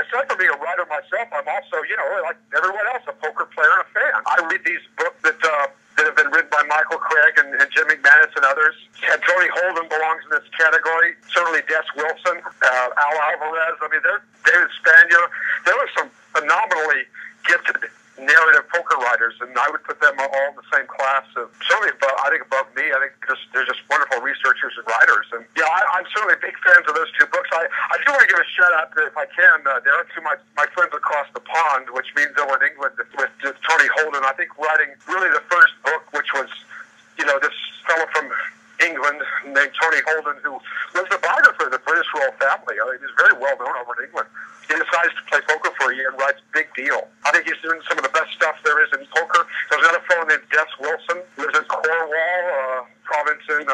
aside from being a writer myself, I'm also, like everyone else, a poker player and a fan. I read these books that have been written by Michael Craig and Jim McManus and others. And Tony Holden belongs in this category. Certainly Des Wilson, Al Alvarez. I mean, David Spanier. There were some phenomenally gifted narrative poker writers, and I would put them all in the same class of, certainly above me. I think they're just wonderful researchers and writers. And yeah, I'm certainly big fans of those two books. I do want to give a shout out to, if I can, Derek, to my friends across the pond, which means over in England, with Tony Holden. I think writing really the first book, which was, this fellow from England named Tony Holden, who was the biographer of the British royal family. I mean, he's very well known over in England. He decides to play poker for a year and writes Big Deal. I think he's doing some of the best stuff there is in poker. There's another fellow named Des Wilson, who lives in Cornwall province in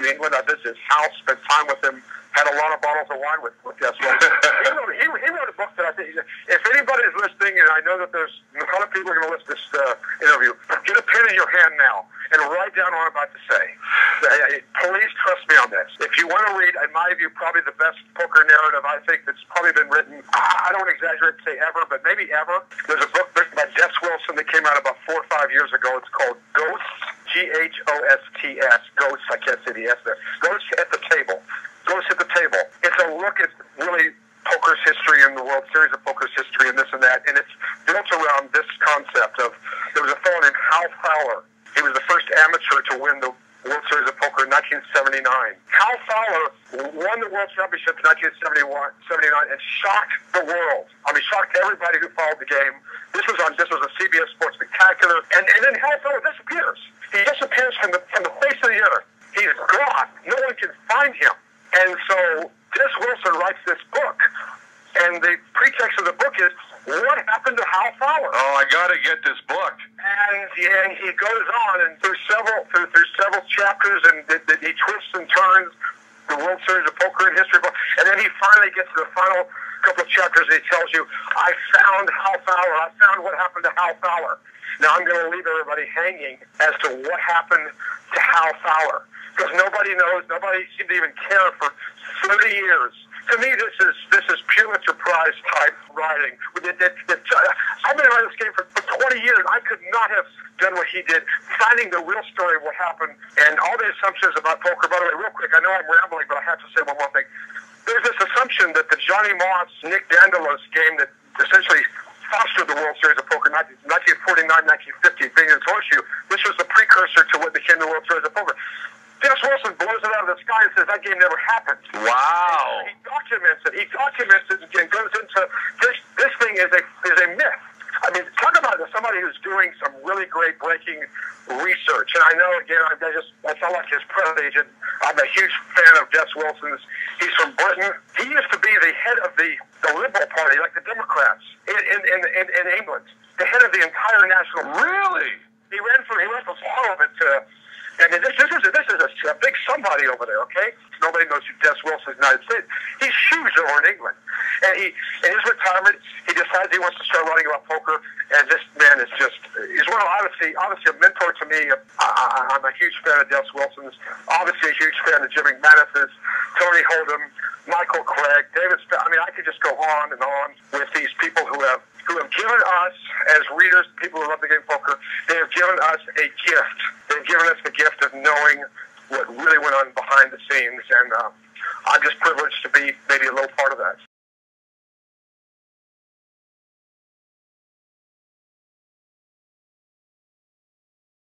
England. I visited his house, spent time with him, had a lot of bottles of wine with Des Wilson. he wrote a book that I think, if anybody's listening, and I know that there's a lot of people are going to listen to this interview, get a pen in your hand now and write down what I'm about to say. Please trust me on this. If you want to read, in my view, probably the best poker narrative I think that's probably been written, I don't exaggerate to say ever, but maybe ever. There's a book written by Des Wilson that came out about 4 or 5 years ago. It's called Ghosts, Ghosts. Ghosts, I can't say the S there. Ghosts at the Table. Ghosts at the Table. It's a look at really poker's history and the World Series of Poker's history and this and that, and it's built around this concept of, there was a fellow named Hal Fowler. He was the first amateur to win the World Series of Poker in 1979. Hal Fowler won the World Championship in 1979 and shocked the world. I mean, shocked everybody who followed the game. This was a CBS Sports Spectacular, and then Hal Fowler disappears. He disappears from the face of the earth. He's gone. No one can find him. And so Des Wilson writes this book, and the pretext of the book is, what happened to Hal Fowler? Oh, I got to get this book. And he goes on, and through several chapters, and he twists and turns the World Series of Poker and history book, and then he finally gets to the final couple of chapters, and he tells you, I found Hal Fowler. I found what happened to Hal Fowler. Now I'm going to leave everybody hanging as to what happened to Hal Fowler, because nobody knows. Nobody seemed to even care for 30 years. To me, this is Pulitzer Prize type writing. I've been around this game for 20 years. I could not have done what he did, finding the real story of what happened and all the assumptions about poker. By the way, real quick, I know I'm rambling, but I have to say one more thing. There's this assumption that the Johnny Moss, Nick Dandelos game that essentially fostered the World Series of Poker, 1949, 1950, being in Horseshoe, this was the precursor to what became the World Series of Poker. Des Wilson blows it out of the sky and says that game never happened. Wow. He documents it. And goes into this thing is a myth. I mean, talk about somebody who's doing some really great breaking research. And I know, again, I sound like his press agent. I'm a huge fan of Des Wilson's. He's from Britain. He used to be the head of the Liberal Party, like the Democrats in England. The head of the entire national party. Really? He ran for Parliament to. I mean, this is a big somebody over there, okay? Nobody knows who Des Wilson is in the United States. He's huge over in England. And in his retirement, he decides he wants to start writing about poker, and this man is he's obviously a mentor to me. I'm a huge fan of Des Wilson's, obviously a huge fan of Jim McManus's, Tony Holden, Michael Craig, David I mean, I could just go on and on with these people who have given us, as readers, people who love the game poker, they have given us a gift. They've given us the gift of knowing what really went on behind the scenes, and I'm just privileged to be maybe a little part of that.